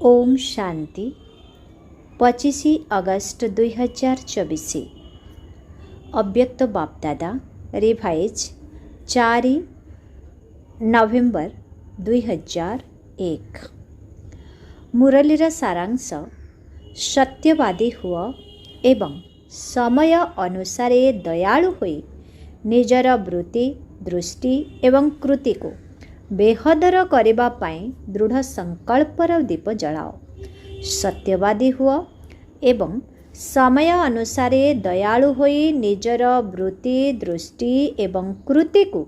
Om Shanti 25 August 2024 अव्यक्त बापदादा revise 4 नवेम्बर 2001 मुरलीर सारांश सत्यवादी हुआ एवं समय अनुसार दयालु होई निजर वृत्ति दृष्टि एवं कृति को बेहदर करबा पाई दृढ़ संकल्पर दीप जलाओ। सत्यवादी हुआ एवं समय अनुसार दयालु होई निजर वृत्ति दृष्टि एवं कृति को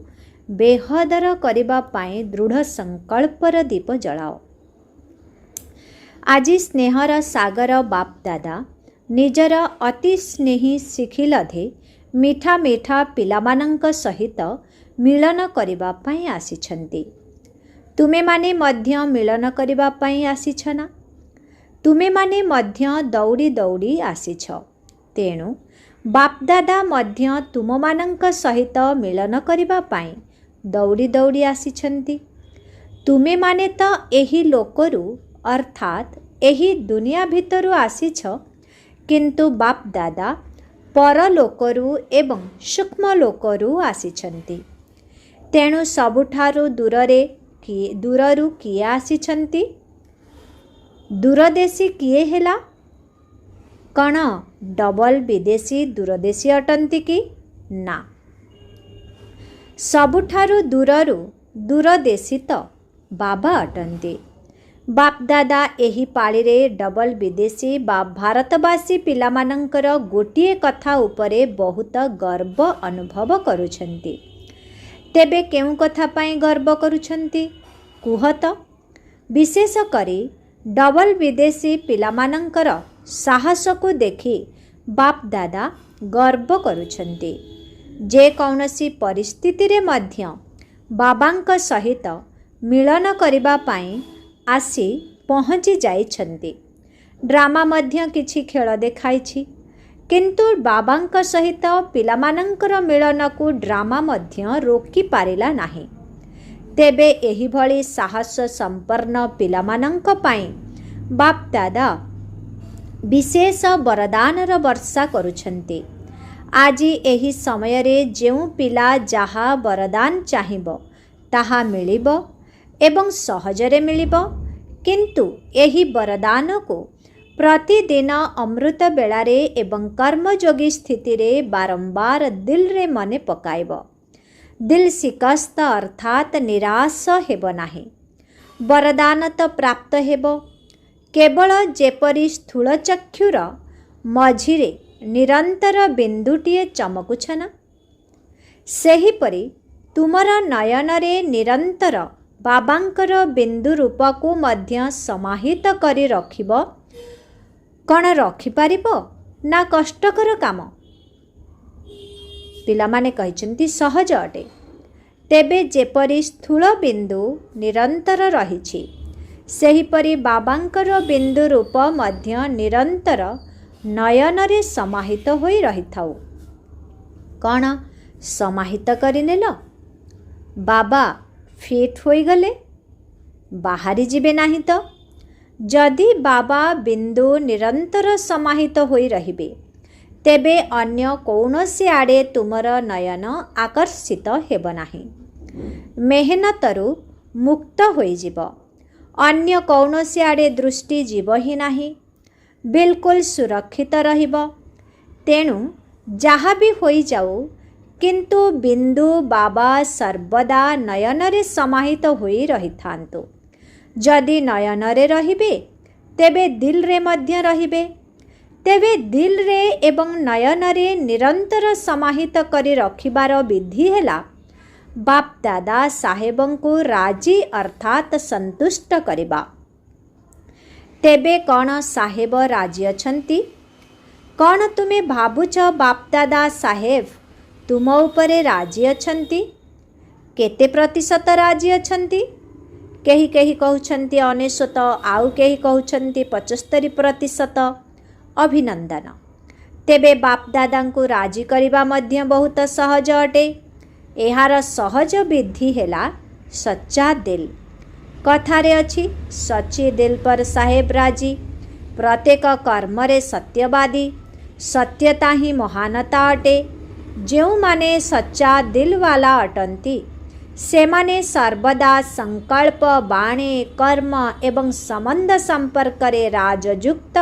बेहदर करबा पाई दृढ़ संकल्पर दीप जलाओ। आज स्नेहर सागर बाप दादा निजर अति स्नेही शिखिलधे मीठा मीठा पिलामानंक सहित मिलन करिबा पाई आसिछन्ति। तुमे माने मध्य मिलन करिबा पाई आसिछ ना? तुमे माने मध्य दौड़ी दौड़ी आसिछ। तेणु बापदादा मध्य तुममानंक सहित मिलन करिबा पाई दौड़ी दौड़ी आसिछन्ति। तुमे माने तो एही लोकरु अर्थात एही दुनिया भितरु आसिछ, किंतु बापदादा परलोकरु एवं सूक्ष्म लोकरु आसिछन्ति। तेणु सबुठारु दूररु किए आसिछन्ति? दूरदेशी किए हेला? कण डबल विदेशी दूरदेशी अटंती कि ना? सबुठारु दूररु दूरदेशी तो बाबा अटंती। बापदादा एही पाळीरे डबल विदेशी बा भारतवासी पिलामानंकर गोटिए कथा उपरे बहुत गर्व अनुभव करुछन्ति। तेबे केउ कथा पाई गर्व करुछन्ति कुह तो? विशेष करी डबल विदेशी पिलामानंकर साहस को देखि बाप दादा गर्व करुछन्ति। जे कौनसी परिस्थिति रे मध्य बाबांक सहित मिलन करिबा पाई आसी पहुँची जाइछन्ति। ड्रामा मध्य किछि खेल देखाइछि, किंतु बाबांक सहित पिलामानंकर मिलन को ड्रामा मध्य रोकी पारिला नाही। तेबे एही भली साहस संपन्न पिलामानंक पाई बाप दादा विशेष वरदानर वर्षा करुछन्ति। आज एही समय रे जेउ पिला जहा वरदान चाहिबो ताहा मिलिबो एवं सहजरे मिलिबो, किंतु एही वरदान को प्रतिदिन अमृत बेलारे एवं कर्मयोगी स्थिति रे बारंबार दिल रे मने पकाइब। दिल शिकस्त अर्थात निराश हेब नाही। वरदान तो प्राप्त हेब, केवल जेपरी स्थूल चक्षुर मझिरे निरंतर बिंदुटिए चमकुछ ना, सेहीपरि तुमर नयन रे निरंतर बाबांकर बिंदु रूप को मध्य समाहित करी रखिब। कण रखिपारिब ना कष्टकर काम? पिलामाने कहिछन्ति सहज अटे। तेबे जेपरी स्थूल बिंदु निरंतर रहिछि, सेहीपरि बाबांकर बिंदु रूप मध्य निरंतर नयन रे समाहित होई रहिथाउ। कण समाहित करिनेल? बाबा फिट होई गले बाहरी जिबे नाही तो? जदि बाबा बिंदु निरंतर समाहित होई रहिबे, तेबे अन्य कौनसी आड़े तुमर नयन आकर्षित हेब नाही। मेहनतरु मुक्त होई जिब, अन्य कौनसी आड़े दृष्टि जीव ही नाही। बिल्कुल सुरक्षित रहिब। तेणु जहाँ भी होई जाऊ, किंतु बिंदु बाबा सर्वदा नयन रे समाहित होई रहिथांतु। जदि नयन रे रहिबे, तेबे दिल रे मध्य रहिबे। तेबे दिल रे एवं नयन रे निरंतर समाहित करी रखिबार विधि हेला बाप दादा साहेबं को राजी अर्थात संतुष्ट करिबा। तेबे कौन साहेब राजी अछंती? कौन तुमे भाबुछ बाप दादा साहेब तुम उपरे राजी अछंती? केते प्रतिशत राजी अछंती? केही केही कहउछन्ति 99, आउ केही कहउछन्ति 75%। अभिनंदन। तेबे बाप दादा को राजी करिबा मध्य बहुत सहज अटे। एहार सहज विधि हेला सच्चा दिल। कथारे अछि सच्ची दिल पर साहेब राजी। प्रत्येक कर्मरे सत्यवादी। सत्यता ही महानता अटे। जो माने सच्चा दिल वाला अटंती सेमाने सर्वदा संकल्प बाणे कर्म एवं संबंध संपर्क राजयुक्त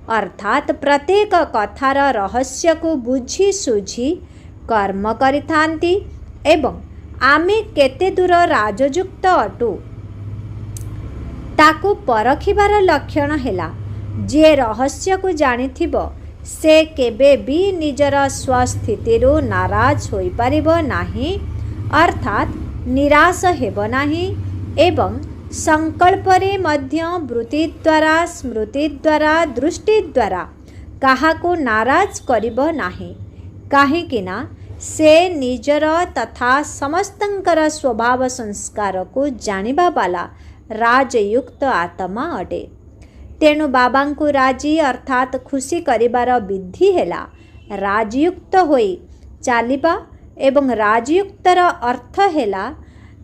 अर्थात प्रत्येक कथार रहस्य को बुझी सुझी कर्म करिथांती एवं आमे केते दूर राजयुक्त अटु ताकू परखिबार लक्षण हेला जे रहस्य को जानिथिबो से केबे भी निजर स्वस्थितिरु नाराज होई परिबो नाही अर्थात निराश हेबो नाही एवं संकल्परे मध्य वृत्ति द्वारा स्मृति द्वारा दृष्टि द्वारा काहाको नाराज करिबो नाही काहेकिना से निजर तथा समस्तंकर स्वभाव संस्कार को जानिबा वाला राजयुक्त आत्मा अटे। तेणु बाबा को राजी अर्थात खुशी करिबार विधि हेला राजयुक्त होई चालिबा एवं राजयुक्तर अर्थ हेला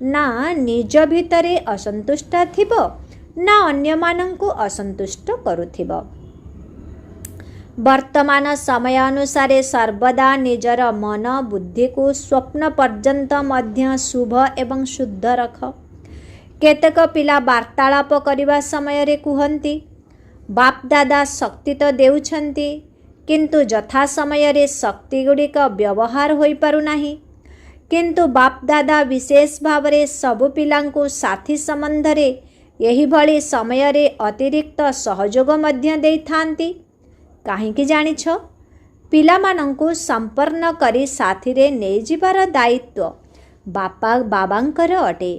ना निज भितरे असंतुष्ट थिबो ना अन्य मानंकु असंतुष्ट करुथिबो। वर्तमान समय अनुसार सर्वदा निजर मन बुद्धि को स्वप्न पर्यंत मध्य शुभ एवं शुद्ध रख। केतक पिला वार्तालाप करने समय रे कुहंती बाप दादा शक्ति तो देउछंती किंतु यथा समय रे शक्ति गुड़िक व्यवहार होई पारु नाही किंतु बाप दादा विशेष भाव रे सबु पिलांको साथी संबंध रे यही भली समय रे अतिरिक्त सहयोग मध्य देइथांती। काहेकि जानिछ पिलामानंकु संपन्न करी साथी रे नै जिबार दायित्व बापा बाबांकर अटे।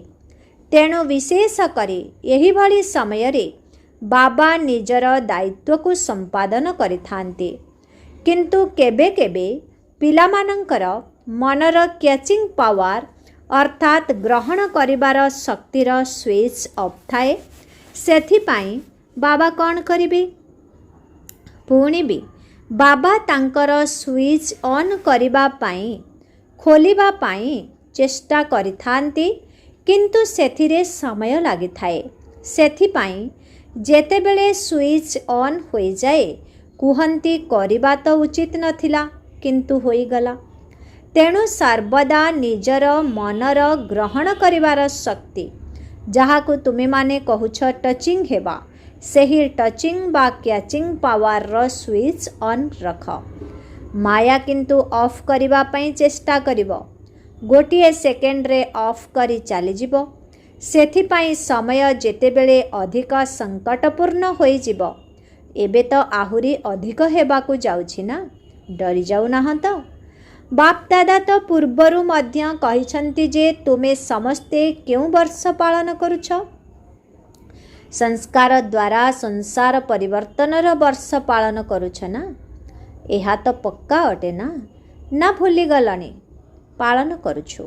तेणु विशेष करी यही भली समय रे बाबा निजर दायित्व को संपादन करिथांती किंतु केबे केबे पिलामानंकर मनर कैचिंग पावर अर्थात ग्रहण करिबार शक्तिर स्विच ऑफ थाए सेथिपाई बाबा कौन करिबे पुणी भी बाबा तांकर स्विच ऑन करिबा पाई खोलिबा पाई चेष्टा करिथांती किंतु सेथिरे समय लागि थाए सेथिपाई जेतेबेले स्विच ऑन होई जाए कुहंती करिबा तो उचित नथिला किंतु होई गला। तेणु सर्वदा निजर मनर ग्रहण करिबार शक्ति जहाकु तुमे माने कहुछ टचिंग हेबा सेही टचिंग बा कैचिंग पावर रो स्विच ऑन रख। माया किंतु ऑफ करिबा पई चेष्टा करिवो गोटिए सेकेंड रे ऑफ करी चली जिवो सेथिपाई समय जेतेबेले अधिक संकटपूर्ण होई जिवो एबे तो आहुरी अधिक हेबाकु जाउछि ना डरी जाउ ना तो बाप दादा तो पूर्वरु मध्य कहिछंती जे तुमे समस्ते क्यों वर्ष पालन करुछ संस्कार द्वारा संसार परिवर्तनर वर्ष पालन करुछ ना एहा तो पक्का अटे ना ना भूली गलनी पालन करुछु।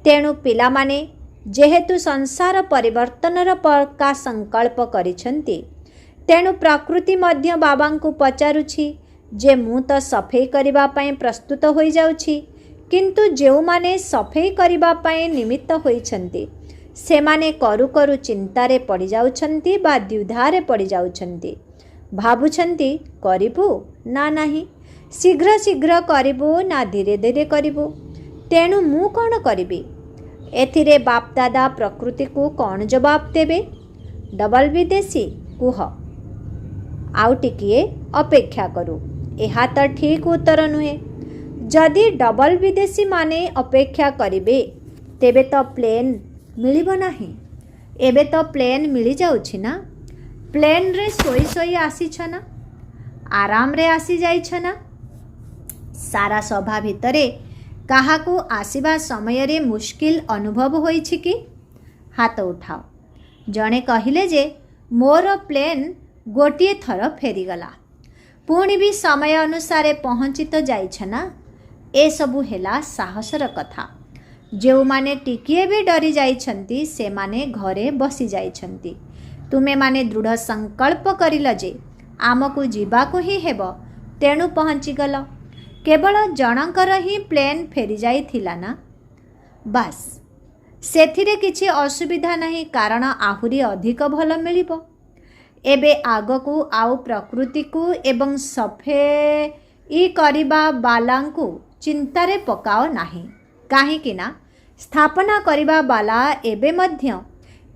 तेणु पिला माने जेहेतु संसार परिवर्तनर पक्का संकल्प करिछंती तेणु प्रकृति मध्य बाबांकु पचारुछि जे मु तो सफेई करिबा पई प्रस्तुत होई जाउछि किंतु जेउ माने सफेई करिबा पई निमित्त होइछंती सेमाने करू करू चिंतारे पड़ी जाउछंती बा द्विधारे पड़ी जाउछंती भाबुछंती करिबु ना नाही शीघ्र शीघ्र करिबु ना धीरे धीरे करिबु तेणु मु कौन करिबि एथिरे बाप दादा प्रकृति को कौन जवाब देबे डबल विदेशी कुह आउ टिकिए अपेक्षा करू एहा तो ठीक उत्तर नुहे जदि डबल विदेशी माने अपेक्षा करिबे तेबे तो प्लेन मिलिबो नाही एबे तो प्लेन मिली जाउछि ना प्लेन रे सोई सोई आसी छना आराम रे आसी जाई छना सारा सभा भितरे काहाकू आसीबा समय रे मुश्किल अनुभव होइछि कि हाथ उठाओ जणे कहिले जे मोर प्लेन गोटिए थर फेरीगला पुणी भी समय अनुसार पहुँची तो जाइछना ए सबु हेला साहसर कथा जो माने टिकिए भी डरी जाइछंती से माने घरे बसी जाइछंती तुमे माने दृढ़ संकल्प करिल जे आमको जीवाको ही हेबो तेणु पहुँची गल केवल जनकर ही प्लेन फेरी जाइथिला ना बस ସେଥିରେ କିଛି ଅସୁବିଧା ନାହିଁ, କାରଣ ଆହୁରି ଅଧିକ ଭଲ ମିଳିବ। ଏବେ ଆଗକୁ ଆଉ ପ୍ରକୃତିକୁ ଏବଂ ସଫେଇ କରିବା ବାଲାଙ୍କୁ ଚିନ୍ତାରେ ପକାଅ ନାହିଁ, କାହିଁକି ନା ସ୍ଥାପନା କରିବା ବାଲା ଏବେ ମଧ୍ୟ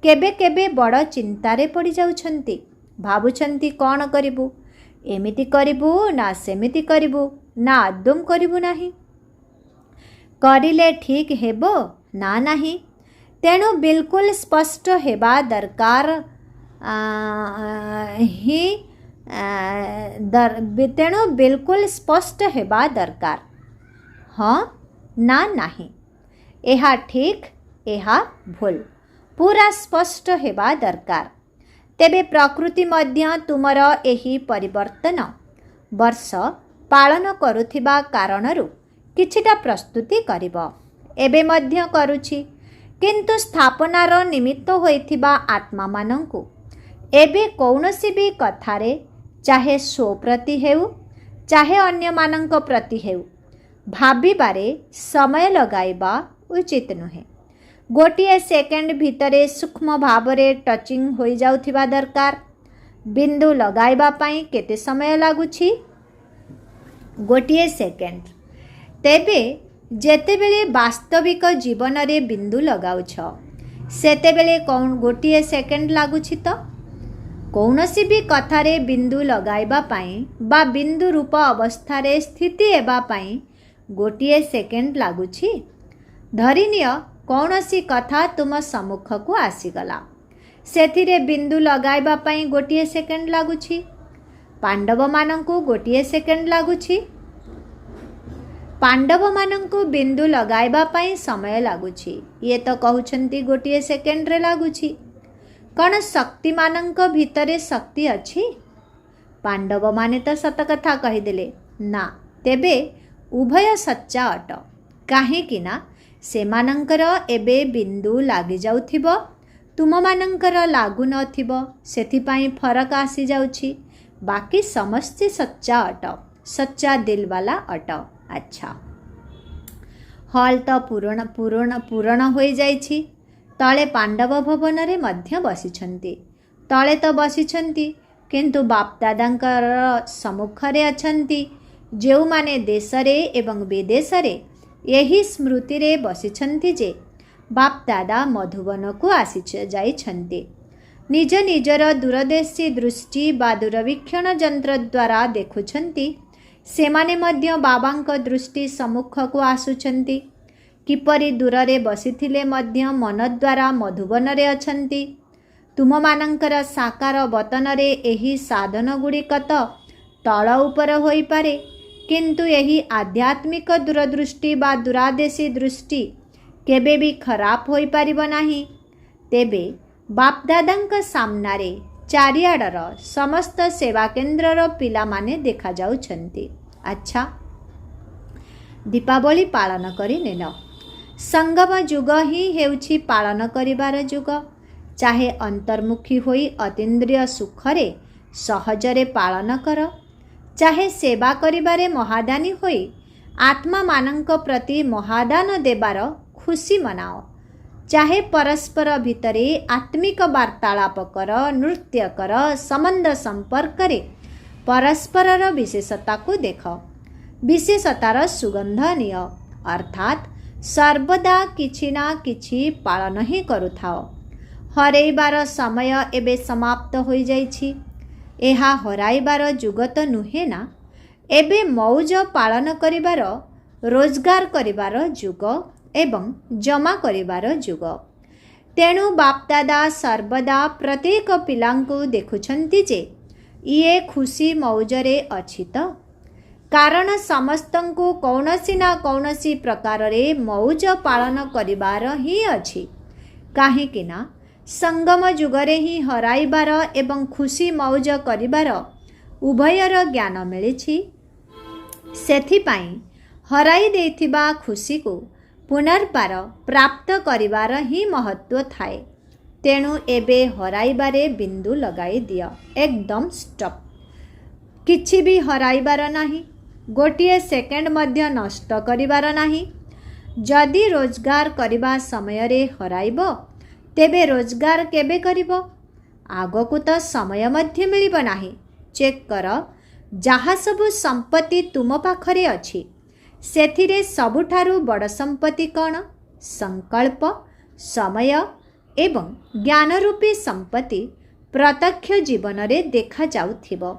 କେବେ କେବେ ବଡ଼ ଚିନ୍ତାରେ ପଡ଼ିଯାଉଛନ୍ତି। ଭାବୁଛନ୍ତି କ'ଣ କରିବୁ, ଏମିତି କରିବୁ ନା ସେମିତି କରିବୁ, ନା ଆଦୌ କରିବୁ ନାହିଁ, କରିଲେ ଠିକ୍ ହେବ ନା ନାହିଁ। ତେଣୁ ବିଲକୁଲ ସ୍ପଷ୍ଟ ହେବା ଦରକାର ତେଣୁ ବିଲକୁଲ ସ୍ପଷ୍ଟ ହେବା ଦରକାର, ହଁ ନା ନାହିଁ, ଏହା ଠିକ୍ ଏହା ଭୁଲ, ପୁରା ସ୍ପଷ୍ଟ ହେବା ଦରକାର। ତେବେ ପ୍ରକୃତି ମଧ୍ୟ ତୁମର ଏହି ପରିବର୍ତ୍ତନ ବର୍ଷ ପାଳନ କରୁଥିବା କାରଣରୁ କିଛିଟା ପ୍ରସ୍ତୁତି କରିବ, ଏବେ ମଧ୍ୟ କରୁଛି। କିନ୍ତୁ ସ୍ଥାପନାର ନିମିତ୍ତ ହୋଇଥିବା ଆତ୍ମାମାନଙ୍କୁ ଏବେ କୌଣସି ବି କଥାରେ, ଚାହେ ସ୍ୱ ପ୍ରତି ହେଉ ଚାହେ ଅନ୍ୟମାନଙ୍କ ପ୍ରତି ହେଉ, ଭାବିବାରେ ସମୟ ଲଗାଇବା ଉଚିତ ନୁହେଁ। ଗୋଟିଏ ସେକେଣ୍ଡ ଭିତରେ ସୂକ୍ଷ୍ମ ଭାବରେ ଟଚିଂ ହୋଇଯାଉଥିବା ଦରକାର। ବିନ୍ଦୁ ଲଗାଇବା ପାଇଁ କେତେ ସମୟ ଲାଗୁଛି? ଗୋଟିଏ ସେକେଣ୍ଡ। ତେବେ ଯେତେବେଳେ ବାସ୍ତବିକ ଜୀବନରେ ବିନ୍ଦୁ ଲଗାଉଛ, ସେତେବେଳେ ଗୋଟିଏ ସେକେଣ୍ଡ ଲାଗୁଛି ତ? କୌଣସି ବି କଥାରେ ବିନ୍ଦୁ ଲଗାଇବା ପାଇଁ ବା ବିନ୍ଦୁ ରୂପ ଅବସ୍ଥାରେ ସ୍ଥିତି ହେବା ପାଇଁ ଗୋଟିଏ ସେକେଣ୍ଡ ଲାଗୁଛି। ଧରିନିଅ କୌଣସି କଥା ତୁମ ସମ୍ମୁଖକୁ ଆସିଗଲା, ସେଥିରେ ବିନ୍ଦୁ ଲଗାଇବା ପାଇଁ ଗୋଟିଏ ସେକେଣ୍ଡ ଲାଗୁଛି। ପାଣ୍ଡବମାନଙ୍କୁ ଗୋଟିଏ ସେକେଣ୍ଡ ଲାଗୁଛି। ପାଣ୍ଡବମାନଙ୍କୁ ବିନ୍ଦୁ ଲଗାଇବା ପାଇଁ ସମୟ ଲାଗୁଛି। ଇଏ ତ କହୁଛନ୍ତି ଗୋଟିଏ ସେକେଣ୍ଡରେ ଲାଗୁଛି। କ'ଣ ଶକ୍ତିମାନଙ୍କ ଭିତରେ ଶକ୍ତି ଅଛି? ପାଣ୍ଡବମାନେ ତ ସତ କଥା କହିଦେଲେ ନା। ତେବେ ଉଭୟ ସଚ୍ଚା ଅଟ, କାହିଁକି ନା ସେମାନଙ୍କର ଏବେ ବିନ୍ଦୁ ଲାଗିଯାଉଥିବ, ତୁମମାନଙ୍କର ଲାଗୁନଥିବ, ସେଥିପାଇଁ ଫରକ ଆସିଯାଉଛି। ବାକି ସମସ୍ତେ ସଚ୍ଚା ଅଟ, ସଚ୍ଚା ଦିଲବାଲା ଅଟ। ଆଚ୍ଛା, ହଲ୍ ତ ପୂରଣ ହୋଇଯାଇଛି। ତଳେ ପାଣ୍ଡବ ଭବନରେ ମଧ୍ୟ ବସିଛନ୍ତି। ତଳେ ତ ବସିଛନ୍ତି, କିନ୍ତୁ ବାପଦାଦାଙ୍କର ସମ୍ମୁଖରେ ଅଛନ୍ତି, ଯେଉଁମାନେ ଦେଶରେ ଏବଂ ବିଦେଶରେ ଏହି ସ୍ମୃତିରେ ବସିଛନ୍ତି ଯେ ବାପଦାଦା ମଧୁବନକୁ ଯାଇଛନ୍ତି। ନିଜ ନିଜର ଦୂରଦର୍ଶୀ ଦୃଷ୍ଟି ବା ଦୂରବୀକ୍ଷଣ ଯନ୍ତ୍ର ଦ୍ୱାରା ଦେଖୁଛନ୍ତି। ସେମାନେ ମଧ୍ୟ ବାବାଙ୍କ ଦୃଷ୍ଟି ସମ୍ମୁଖକୁ ଆସୁଛନ୍ତି। କିପରି ଦୂରରେ ବସିଥିଲେ ମଧ୍ୟ ମନ ଦ୍ୱାରା ମଧୁବନରେ ଅଛନ୍ତି। ତୁମମାନଙ୍କର ସାକାର ବତନରେ ଏହି ସାଧନଗୁଡ଼ିକ ତ ତଳ ଉପର ହୋଇପାରେ, କିନ୍ତୁ ଏହି ଆଧ୍ୟାତ୍ମିକ ଦୂରଦୃଷ୍ଟି ବା ଦୂରାଦେଶୀ ଦୃଷ୍ଟି କେବେ ବି ଖରାପ ହୋଇପାରିବ ନାହିଁ। ତେବେ ବାପଦାଦାଙ୍କ ସାମ୍ନାରେ ଚାରିଆଡ଼ର ସମସ୍ତ ସେବାକେନ୍ଦ୍ରର ପିଲାମାନେ ଦେଖାଯାଉଛନ୍ତି। ଆଚ୍ଛା, ଦୀପାବଳି ପାଳନ କରିନେଲ। ସଙ୍ଗମ ଯୁଗ ହିଁ ହେଉଛି ପାଳନ କରିବାର ଯୁଗ। ଚାହେ ଅନ୍ତର୍ମୁଖୀ ହୋଇ ଅତୀନ୍ଦ୍ରିୟ ସୁଖରେ ସହଜରେ ପାଳନ କର, ଚାହେ ସେବା କରିବାରେ ମହାଦାନୀ ହୋଇ ଆତ୍ମାମାନଙ୍କ ପ୍ରତି ମହାଦାନ ଦେବାର ଖୁସି ମନାଅ, ଚାହେ ପରସ୍ପର ଭିତରେ ଆତ୍ମିକ ବାର୍ତ୍ତାଳାପ କର, ନୃତ୍ୟ କର, ସମ୍ବନ୍ଧ ସମ୍ପର୍କରେ ପରସ୍ପରର ବିଶେଷତାକୁ ଦେଖ, ବିଶେଷତାର ସୁଗନ୍ଧ ନିଅ, ଅର୍ଥାତ୍ ସର୍ବଦା କିଛି ନା କିଛି ପାଳନ ହିଁ କରୁଥାଅ। ହରେଇବାର ସମୟ ଏବେ ସମାପ୍ତ ହୋଇଯାଇଛି। ଏହା ହରାଇବାର ଯୁଗ ତ ନୁହେଁ ନା। ଏବେ ମଉଜ ପାଳନ କରିବାର, ରୋଜଗାର କରିବାର ଯୁଗ ଏବଂ ଜମା କରିବାର ଯୁଗ। ତେଣୁ ବାପଦାଦା ସର୍ବଦା ପ୍ରତ୍ୟେକ ପିଲାଙ୍କୁ ଦେଖୁଛନ୍ତି ଯେ ଇଏ ଖୁସି ମଉଜରେ ଅଛି ତ? କାରଣ ସମସ୍ତଙ୍କୁ କୌଣସି ନା କୌଣସି ପ୍ରକାରରେ ମଉଜ ପାଳନ କରିବାର ହିଁ ଅଛି। କାହିଁକି ନା ସଙ୍ଗମ ଯୁଗରେ ହିଁ ହରାଇବାର ଏବଂ ଖୁସି ମଉଜ କରିବାର ଉଭୟର ଜ୍ଞାନ ମିଳିଛି। ସେଥିପାଇଁ ହରାଇ ଦେଇଥିବା ଖୁସିକୁ ପୁନର୍ବାର ପ୍ରାପ୍ତ କରିବାର ହିଁ ମହତ୍ତ୍ୱ ଥାଏ। ତେଣୁ ଏବେ ହରାଇବାରେ ବିନ୍ଦୁ ଲଗାଇ ଦିଅ, ଏକଦମ ଷ୍ଟପ୍। କିଛି ବି ହରାଇବାର ନାହିଁ, ଗୋଟିଏ ସେକେଣ୍ଡ ମଧ୍ୟ ନଷ୍ଟ କରିବାର ନାହିଁ। जदि रोजगार करबा समय रे हराइब तेबे रोजगार केबे करिब? आगकू तो समय मध्य मिलिब नाही। चेक कर, जहाँ सबु संपत्ति तुम पाखरे अछि सेथिरे सबुठारु बड़ संपत्ति कौन? संकल्प, समय एवं ज्ञान रूपी संपत्ति प्रत्यक्ष जीवन रे देखा जाउथिबो।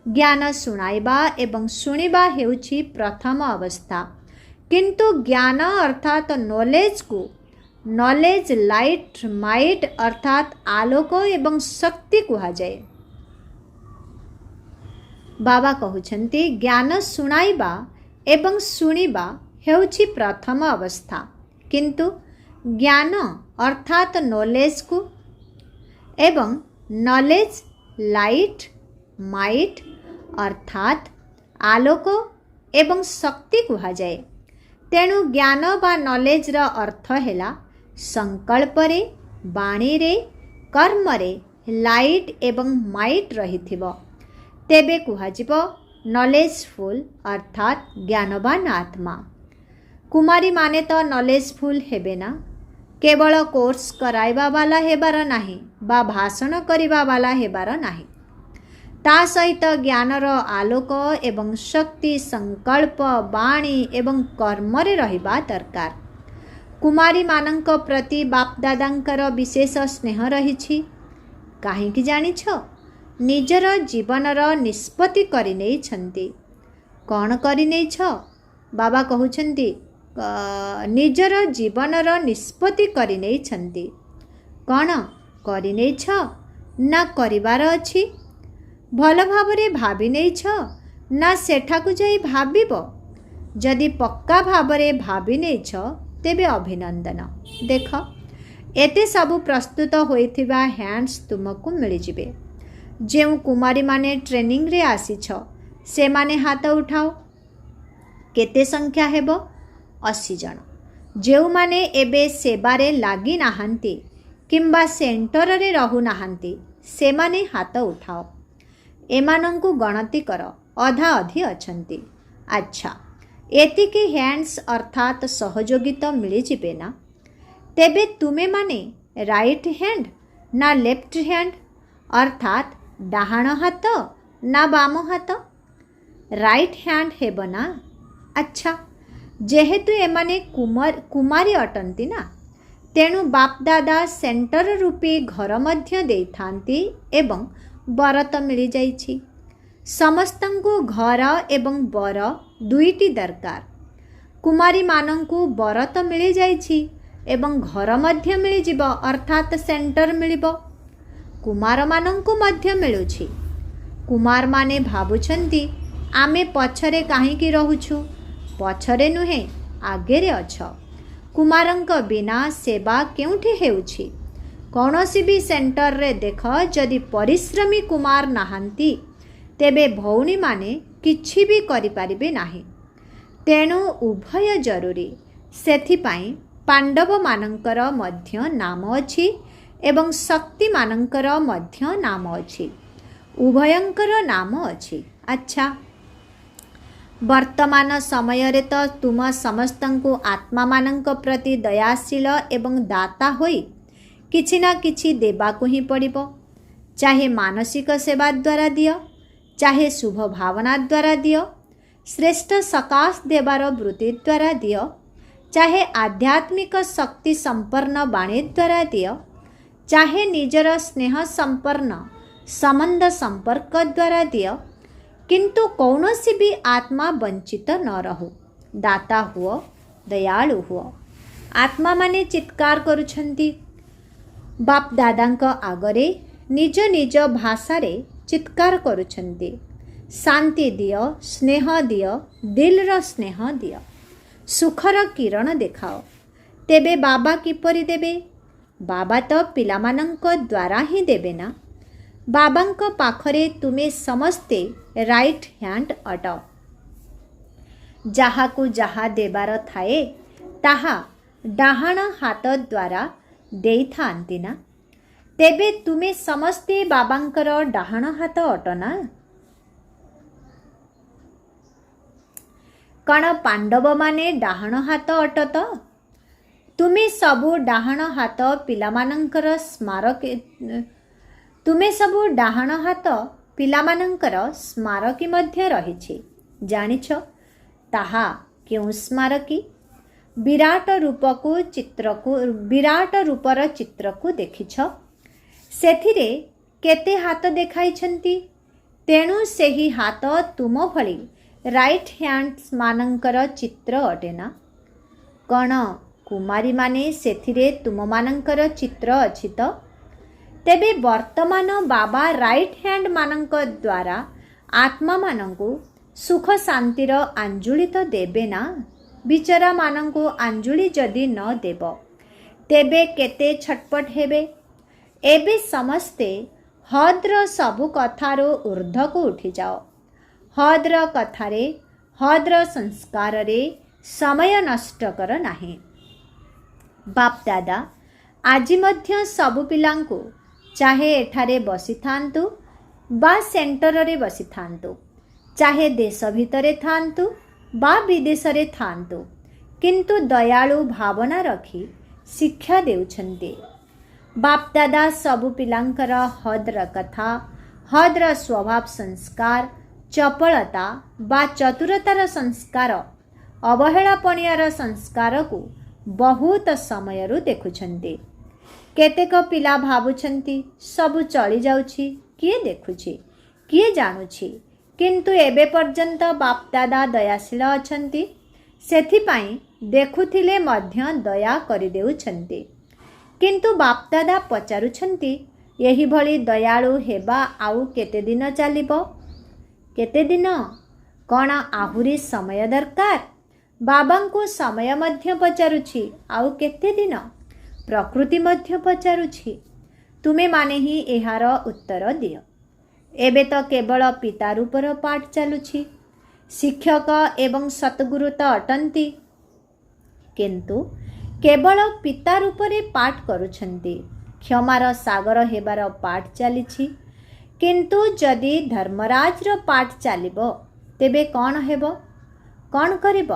ज्ञान सुनाइबा एवं सुनिबा हेउछि प्रथम अवस्था, किंतु ज्ञान अर्थात नॉलेज को नॉलेज लाइट माइट अर्थात आलोक एवं शक्ति कहा जाए। बाबा कहउछन्ति ज्ञान सुनाइबा एवं सुनिबा हेउछि प्रथम अवस्था, किंतु ज्ञान अर्थात नॉलेज को एवं नॉलेज लाइट माइट अर्थात आलोक एवं शक्ति कहा जाए। तेणु ज्ञान बा नॉलेज रा अर्थ हैला संकल्प रे, बाणी रे, कर्म रे लाइट एवं माइट रहिथिबो, तेबे कुहाजिबो नॉलेजफुल अर्थात ज्ञानवान आत्मा। कुमारी माने तो नॉलेजफुल हेबे ना, केवल कोर्स कराइबा वाला हेबार नाही बा भाषण करिबा वाला हेबार नाही। ता सहित ज्ञानर आलोक एवं शक्ति संकल्प बाणी एवं कर्म रे रहिबा दरकार। कुमारी मानंक प्रति बाप दादांकर विशेष स्नेह रहिछि। काहेकि जानिछ? निजर जीवनर निष्पत्ति करि नै छन्ति। कौन करि नै छ? बाबा कहउछन्ति निजर जीवनर निष्पत्ति करि नै छन्ति। कौन करि नै छ? ना करिबार अछि? भल भावरे भाबि नै छ ना सेठाकु जाई भाबिबो? जदि पक्का भावरे भाबि नै छ तेबे अभिनंदन। देख, एते सबु प्रस्तुत होइथिबा हैंड्स तुमको मिली जिबे। जेउ कुमारी माने ट्रेनिंग रे आसी छ से माने हाथ उठाओ। केते संख्या हेबो? 80 जन। जेउ माने एबे सेबारे लागी नाहांती किंबा सेंटर रे रहु नाहांती से माने हाथ उठाओ। एमानंकु गणति कर, अधा अधि अछंती। अच्छा, एतिके हैंड्स अर्थात सहयोगी तो मिली जिबे ना? तेबे तुमे माने राइट हैंड ना लेफ्ट हैंड अर्थात डाहाण हाथ ना बाम हाथ? राइट हैंड हेब ना? अच्छा, जेहेतु एमाने कुमारी अटंती ना, तेणु बाप दादा सेंटर रूपी घर मध्य देइथांती एवं बरत मिली जाइछि। समस्तंकु घर एवं बर दुईटी दरकार। कुमारी मानंकु बरत मिली जाइछि एवं घर मध्य मिली जिवो अर्थात सेंटर मिलिबो। कुमार मानंकु मध्य मिलुछि। कुमार माने भाबुछन्ति आमे पछरे काहेकि रहुछु? पछरे नुहे, आगेरे अछ। कुमारंक बिना सेवा केउठी हेउछि? कौनसी भी सेंटर रे देख, जदि परिश्रमी कुमार नाहांती तेबे भौणी माने किछि भी करि पारिबे नाही। तेणु उभय जरूरी। सेथिपाई पांडव मानंकर मध्य नाम अछि एवं शक्ति मानंकर मध्य नाम अछि। उभयंकर नाम अछि। अच्छा, वर्तमान समय रे तो तुम समस्तंकु आत्मा मानंक प्रति दयाशील एवं दाता होई किछि ना किछि देबाकु ही पड़िबो। चाहे मानसिक सेवा द्वारा दियो, चाहे शुभ भावना द्वारा दियो, श्रेष्ठ सकाश देवार वृत्ति द्वारा दियो, चाहे आध्यात्मिक शक्ति संपन्न बाणी द्वारा दियो, चाहे निजर स्नेह संपन्न संबंध संपर्क द्वारा दियो, किंतु कौनसी भी आत्मा वंचित न रहो। दाता हुओ, दयालु हुओ। आत्मा माने चित्कार करुछन्ति। बाप दादांक आगरे निज निज भाषा रे चित्कार करुछन्ति। शांति दियो, स्नेह दियो, दिलर स्नेह दियो, सुखर किरण देखाओ। तेबे बाबा किपरि देबे? बाबा तो पिलामानंक द्वारा ही देबे ना। बाबांक पाखरे तुमे समस्ते राइट हैंड अट। जाहाकू जहा देबार थाए ताहा डाहाण हाथ द्वारा देई थांती ना। तेबे तुमे समस्ते बाबांकर डाहाण हाथ अटना। କ'ଣ ପାଣ୍ଡବମାନେ ଡାହାଣ ହାତ ଅଟତ? ତୁମେ ସବୁ ଡାହାଣ ହାତ ପିଲାମାନଙ୍କର ସ୍ମାରକୀ ମଧ୍ୟ ରହିଛି। ଜାଣିଛ ତାହା କେଉଁ ସ୍ମାରକୀ? ବିରାଟ ରୂପର ଚିତ୍ରକୁ ଦେଖିଛ? ସେଥିରେ କେତେ ହାତ ଦେଖାଇଛନ୍ତି? ତେଣୁ ସେହି ହାତ ତୁମ ଭଳି ରାଇଟ୍ ହ୍ୟାଣ୍ଡମାନଙ୍କର ଚିତ୍ର ଅଟେ ନା? କ'ଣ କୁମାରୀମାନେ ସେଥିରେ ତୁମମାନଙ୍କର ଚିତ୍ର ଅଛି ତ? ତେବେ ବର୍ତ୍ତମାନ ବାବା ରାଇଟ୍ ହ୍ୟାଣ୍ଡମାନଙ୍କ ଦ୍ୱାରା ଆତ୍ମାମାନଙ୍କୁ ସୁଖ ଶାନ୍ତିର ଆଞ୍ଜୁଳି ତ ଦେବେ ନା? ବିଚରାମାନଙ୍କୁ ଆଞ୍ଜୁଳି ଯଦି ନ ଦେବ ତେବେ କେତେ ଛଟପଟ ହେବେ। ଏବେ ସମସ୍ତେ ହଦ୍ର ସବୁ କଥାରୁ ଉର୍ଦ୍ଧ୍ୱକୁ ଉଠିଯାଅ। ହଦ୍ର କଥାରେ, ହଦ୍ର ସଂସ୍କାରରେ ସମୟ ନଷ୍ଟ କର ନାହିଁ। ବାପଦାଦା ଆଜି ମଧ୍ୟ ସବୁ ପିଲାଙ୍କୁ, ଚାହେ ଏଠାରେ ବସିଥାନ୍ତୁ ବା ସେଣ୍ଟରରେ ବସିଥାନ୍ତୁ, ଚାହେ ଦେଶ ଭିତରେ ଥାନ୍ତୁ ବା ବିଦେଶରେ ଥାନ୍ତୁ, କିନ୍ତୁ ଦୟାଳୁ ଭାବନା ରଖି ଶିକ୍ଷା ଦେଉଛନ୍ତି। ବାପଦାଦା ସବୁ ପିଲାଙ୍କର ହଦ୍ର କଥା, ହଦ୍ର ସ୍ୱଭାବ ସଂସ୍କାର, ଚପଳତା ବା ଚତୁରତାର ସଂସ୍କାର, ଅବହେଳାପଣିଆର ସଂସ୍କାରକୁ ବହୁତ ସମୟରୁ ଦେଖୁଛନ୍ତି। କେତେକ ପିଲା ଭାବୁଛନ୍ତି ସବୁ ଚଳିଯାଉଛି, କିଏ ଦେଖୁଛି, କିଏ ଜାଣୁଛି, କିନ୍ତୁ ଏବେ ପର୍ଯ୍ୟନ୍ତ ବାପଦାଦା ଦୟାଶୀଳ ଅଛନ୍ତି, ସେଥିପାଇଁ ଦେଖୁଥିଲେ ମଧ୍ୟ ଦୟା କରିଦେଉଛନ୍ତି। କିନ୍ତୁ ବାପଦାଦା ପଚାରୁଛନ୍ତି, ଏହିଭଳି ଦୟାଳୁ ହେବା ଆଉ କେତେ ଦିନ ଚାଲିବ? କେତେ ଦିନ? କ'ଣ ଆହୁରି ସମୟ ଦରକାର? ବାବାଙ୍କୁ ସମୟ ମଧ୍ୟ ପଚାରୁଛି, ଆଉ କେତେ ଦିନ? ପ୍ରକୃତି ମଧ୍ୟ ପଚାରୁଛି। ତୁମେମାନେ ହିଁ ଏହାର ଉତ୍ତର ଦିଅ। ଏବେ ତ କେବଳ ପିତା ରୂପର ପାଠ ଚାଲୁଛି। ଶିକ୍ଷକ ଏବଂ ସତଗୁରୁ ତ ଅଟନ୍ତି, କିନ୍ତୁ କେବଳ ପିତା ରୂପରେ ପାଠ କରୁଛନ୍ତି। କ୍ଷମାର ସାଗର ହେବାର ପାଠ ଚାଲିଛି, କିନ୍ତୁ ଯଦି ଧର୍ମରାଜର ପାଠ ଚାଲିବ ତେବେ କ'ଣ ହେବ? କ'ଣ କରିବ?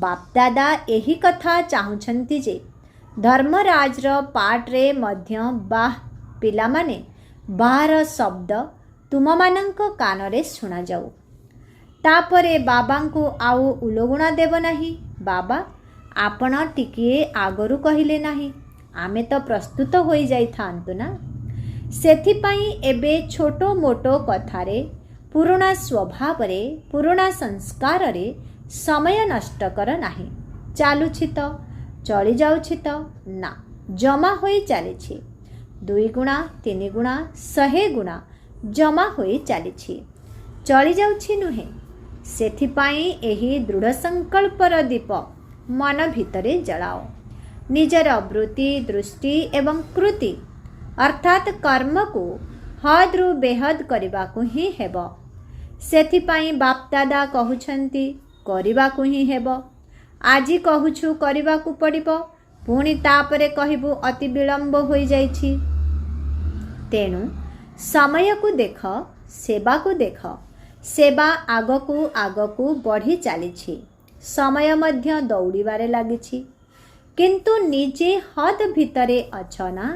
ବାପଦାଦା ଏହି କଥା ଚାହୁଁଛନ୍ତି ଯେ ଧର୍ମରାଜର ପାଠରେ ମଧ୍ୟ ପିଲାମାନେ ବାହାର ଶବ୍ଦ ତୁମମାନଙ୍କ କାନରେ ଶୁଣାଯାଉ। ତାପରେ ବାବାଙ୍କୁ ଆଉ ଉଲଗୁଣା ଦେବ ନାହିଁ। ବାବା, ଆପଣ ଟିକିଏ ଆଗରୁ କହିଲେ ନାହିଁ, ଆମେ ତ ପ୍ରସ୍ତୁତ ହୋଇଯାଇଥାନ୍ତୁ ନା। ସେଥିପାଇଁ ଏବେ ଛୋଟ ମୋଟ କଥାରେ, ପୁରୁଣା ସ୍ୱଭାବରେ, ପୁରୁଣା ସଂସ୍କାରରେ ସମୟ ନଷ୍ଟ କର ନାହିଁ। ଚାଲୁଛି ତ, ଚଳିଯାଉଛି ତ? ନା, ଜମା ହୋଇ ଚାଲିଛି। 2 ଗୁଣା, 3 ଗୁଣା, 100 ଗୁଣା ଜମା ହୋଇ ଚାଲିଛି, ଚଳିଯାଉଛି ନୁହେଁ। ସେଥିପାଇଁ ଏହି ଦୃଢ଼ ସଂକଳ୍ପର ଦୀପ ମନ ଭିତରେ ଜଳାଅ। ନିଜର ବୃତ୍ତି, ଦୃଷ୍ଟି ଏବଂ କୃତି ଅର୍ଥାତ୍ କର୍ମକୁ ହଦ୍ରୁ ବେହଦ୍ କରିବାକୁ ହିଁ ହେବ। ସେଥିପାଇଁ ବାପଦାଦା କହୁଛନ୍ତି କରିବାକୁ ହିଁ ହେବ। ଆଜି କହୁଛୁ କରିବାକୁ ପଡ଼ିବ, ପୁଣି ତାପରେ କହିବୁ ଅତି ବିଳମ୍ବ ହୋଇଯାଇଛି। ତେଣୁ ସମୟକୁ ଦେଖ, ସେବାକୁ ଦେଖ। ସେବା ଆଗକୁ ଆଗକୁ ବଢ଼ି ଚାଲିଛି, ସମୟ ମଧ୍ୟ ଦୌଡ଼ିବାରେ ଲାଗିଛି। କିନ୍ତୁ ନିଜେ ହଦ୍ ଭିତରେ ଅଛ ନା?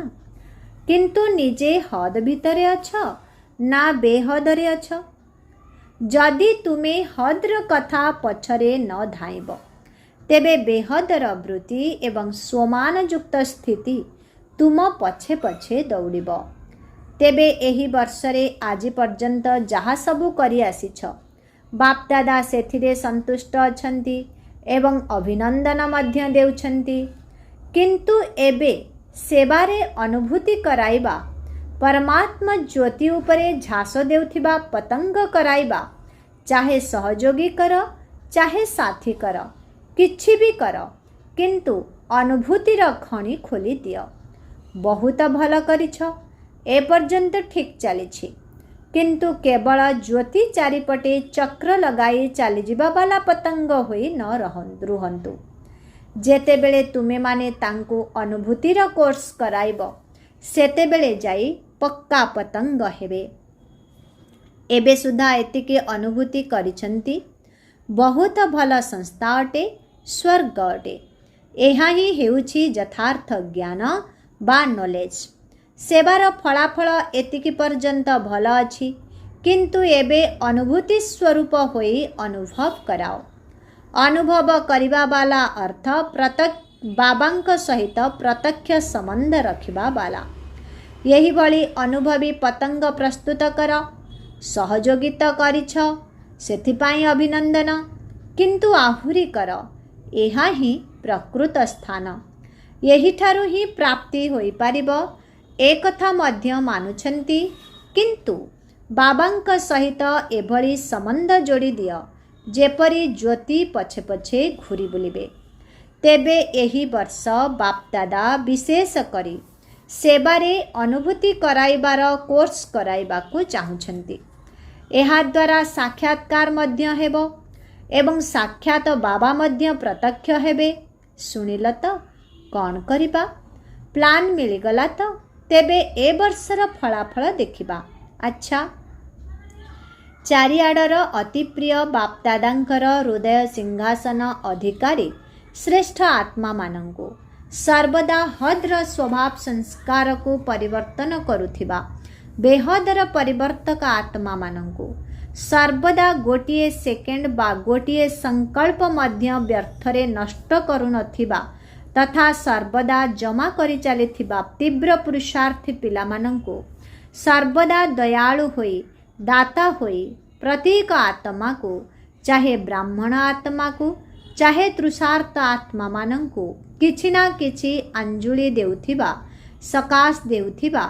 କିନ୍ତୁ ନିଜେ ହଦ୍ ଭିତରେ ଅଛ ନା ବେହଦରେ ଅଛ? ଯଦି ତୁମେ ହଦ୍ର କଥା ପଛରେ ନ ଧାଇଁବ ତେବେ ବେହଦର ବୃତ୍ତି ଏବଂ ସ୍ୱମାନଯୁକ୍ତ ସ୍ଥିତି ତୁମ ପଛେ ପଛେ ଦୌଡ଼ିବ। ତେବେ ଏହି ବର୍ଷରେ ଆଜି ପର୍ଯ୍ୟନ୍ତ ଯାହା ସବୁ କରିଆସିଛ, ବାପଦାଦା ସେଥିରେ ସନ୍ତୁଷ୍ଟ ଅଛନ୍ତି ଏବଂ ଅଭିନନ୍ଦନ ମଧ୍ୟ ଦେଉଛନ୍ତି। କିନ୍ତୁ ଏବେ ସେବାରେ ଅନୁଭୂତି କରାଇବା, ପରମାତ୍ମା ଜ୍ୟୋତି ଉପରେ ଝାସ ଦେଉଥିବା ପତଙ୍ଗ କରାଇବା, ଚାହେ ସହଯୋଗୀ କର, ଚାହେ ସାଥୀ କର, କିଛି ବି କର, କିନ୍ତୁ ଅନୁଭୂତିର ଖଣି ଖୋଲି ଦିଅ। ବହୁତ ଭଲ କରିଛ, ଏପର୍ଯ୍ୟନ୍ତ ଠିକ୍ ଚାଲିଛି। କିନ୍ତୁ କେବଳ ଜ୍ୟୋତି ଚାରିପଟେ ଚକ୍ର ଲଗାଇ ଚାଲିଯିବା ବାଲା ପତଙ୍ଗ ହୋଇ ନ ରୁହନ୍ତୁ। ଯେତେବେଳେ ତୁମେମାନେ ତାଙ୍କୁ ଅନୁଭୂତିର କୋର୍ସ କରାଇବ, ସେତେବେଳେ ଯାଇ ପକ୍କା ପତଙ୍ଗ ହେବେ। ଏବେ ସୁଦ୍ଧା ଏତିକି ଅନୁଭୂତି କରିଛନ୍ତି, ବହୁତ ଭଲ ସଂସ୍ଥା ଅଟେ, ସ୍ୱର୍ଗ ଅଟେ। ଏହା ହିଁ ହେଉଛି ଯଥାର୍ଥ ଜ୍ଞାନ ବା ନଲେଜ। ସେବାର ଫଳାଫଳ ଏତିକି ପର୍ଯ୍ୟନ୍ତ ଭଲ ଅଛି, କିନ୍ତୁ ଏବେ ଅନୁଭୂତି ସ୍ୱରୂପ ହୋଇ ଅନୁଭବ କରାଅ। ଅନୁଭବ କରିବା ବାଲା ଅର୍ଥ ବାବାଙ୍କ ସହିତ ପ୍ରତ୍ୟକ୍ଷ ସମ୍ବନ୍ଧ ରଖିବା ବାଲା। ଏହିଭଳି ଅନୁଭବୀ ପତଙ୍ଗ ପ୍ରସ୍ତୁତ କର। ସହଯୋଗିତା କରିଛ, ସେଥିପାଇଁ ଅଭିନନ୍ଦନ, କିନ୍ତୁ ଆହୁରି କର। ଏହା ହିଁ ପ୍ରକୃତ ସ୍ଥାନ। ଏହିଠାରୁ ହିଁ ପ୍ରାପ୍ତି ହୋଇପାରିବ, ଏକଥା ମଧ୍ୟ ମାନୁଛନ୍ତି, କିନ୍ତୁ ବାବାଙ୍କ ସହିତ ଏଭଳି ସମ୍ବନ୍ଧ ଯୋଡ଼ି ଦିଅ ଯେପରି ଜ୍ୟୋତି ପଛେ ପଛେ ଘୂରି ବୁଲିବେ। ତେବେ ଏହି ବର୍ଷ ବାପଦାଦା ବିଶେଷ କରି ସେବାରେ ଅନୁଭୂତି କରାଇବାର କୋର୍ସ କରାଇବାକୁ ଚାହୁଁଛନ୍ତି। ଏହାଦ୍ୱାରା ସାକ୍ଷାତକାର ମଧ୍ୟ ହେବ ଏବଂ ସାକ୍ଷାତ ବାବା ମଧ୍ୟ ପ୍ରତ୍ୟକ୍ଷ ହେବେ। ଶୁଣିଲ ତ, କ'ଣ କରିବା? ପ୍ଲାନ୍ ମିଳିଗଲା ତ? ତେବେ ଏ ବର୍ଷର ଫଳାଫଳ ଦେଖିବା। ଆଚ୍ଛା, ଚାରିଆଡ଼ର ଅତି ପ୍ରିୟ ବାପଦାଦାଙ୍କର ହୃଦୟ ସିଂହାସନ ଅଧିକାରୀ ଶ୍ରେଷ୍ଠ ଆତ୍ମାମାନଙ୍କୁ, ସର୍ବଦା ହଦ୍ର ସ୍ୱଭାବ ସଂସ୍କାରକୁ ପରିବର୍ତ୍ତନ କରୁଥିବା ବେହଦର ପରିବର୍ତ୍ତକ ଆତ୍ମାମାନଙ୍କୁ, ସର୍ବଦା ଗୋଟିଏ ସେକେଣ୍ଡ ବା ଗୋଟିଏ ସଂକଳ୍ପ ମଧ୍ୟ ବ୍ୟର୍ଥରେ ନଷ୍ଟ କରୁନଥିବା ତଥା ସର୍ବଦା ଜମା କରି ଚାଲିଥିବା ତୀବ୍ର ପୁରୁଷାର୍ଥୀ ପିଲାମାନଙ୍କୁ, ସର୍ବଦା ଦୟାଳୁ ହୋଇ ଦାତା ହୋଇ ପ୍ରତ୍ୟେକ ଆତ୍ମାକୁ, ଚାହେ ବ୍ରାହ୍ମଣ ଆତ୍ମାକୁ ଚାହେ ତୃଷାର୍ଥ ଆତ୍ମାମାନଙ୍କୁ କିଛି ନା କିଛି ଅଞ୍ଜଳି ଦେଉଥିବା, ସକାଶ ଦେଉଥିବା,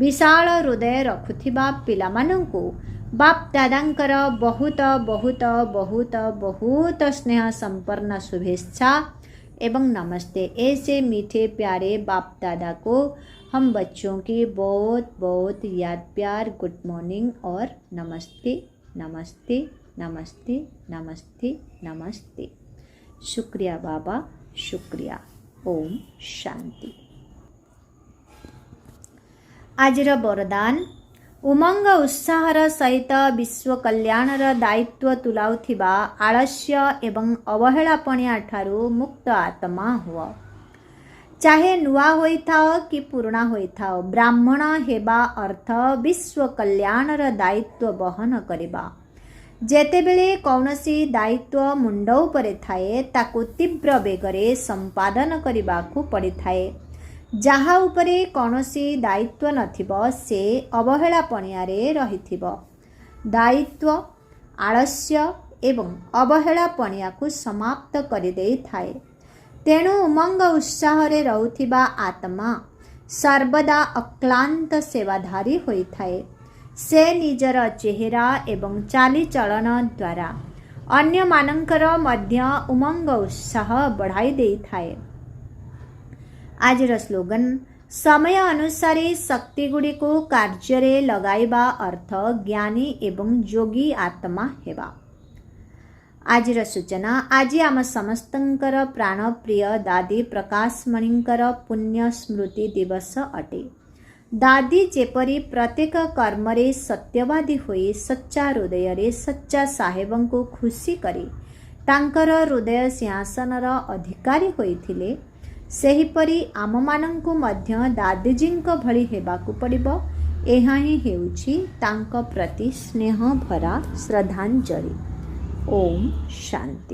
ବିଶାଳ ହୃଦୟ ରଖୁଥିବା ପିଲାମାନଙ୍କୁ ବାପଦାଦାଙ୍କର ବହୁତ ବହୁତ ବହୁତ ବହୁତ ସ୍ନେହ संपन्न शुभेच्छा एवं नमस्ते। ऐसे मीठे प्यारे बाप दादा को हम बच्चों की बहुत बहुत याद प्यार गुड मॉर्निंग और नमस्ते नमस्ते नमस्ते नमस्ते नमस्ते। शुक्रिया बाबा, शुक्रिया। ओम शांति। आजर वरदान, उमंग उत्साहर सहित विश्व कल्याणर दायित्व तुलाउथिबा आलस्य एवं अवहेलापणिया ठारू मुक्त आत्मा हुआ। चाहे नुआ होइथाओ कि पुराणा होइथाओ, ब्राह्मण हेबा अर्थ विश्व कल्याणर दायित्व बहन करिबा। जेतेबेले कौनसी दायित्व मुंड उपरे थाए ताकु तीव्र बेगरे संपादन करिबाकु पड़िथाए। जहा उपरे कौनसी दायित्व नथिब से अवहेलापणियारे रहिथिब। दायित्व आलस्य एवं अवहेलापणियाकु समाप्त करि देई थाए। तेणु उमंग उत्साहरे रहुथिबा आत्मा सर्वदा अक्लांत सेवाधारी होइथाए। से निजर चेहरा एवं चालीचलन द्वारा अन्य मानंकर मध्य उमंग उत्साह बढ़ाई देई थाए। आजर स्लोगन, समय अनुसार शक्ति गुड़ी को कार्य लगाइबा अर्थ ज्ञानी एवं योगी आत्मा हेबा। आजर सूचना, आज आम समस्तंकर प्राणप्रिय दादी प्रकाशमणिंकर पुण्य स्मृति दिवस अटे। दादी जेपरी प्रत्येक कर्मरे सत्यवादी होई सच्चा हृदय सच्चा साहेबं को खुशी करी तांकर हृदय सिंहासनर अधिकारी होइथिले, सेहिपरि आममानंकु मध्य दादीजींक भଳି हेबाकु पड़िबो। एहा ही हेउछि तांक प्रति स्नेह भरा श्रद्धांजलि। ओम शांति।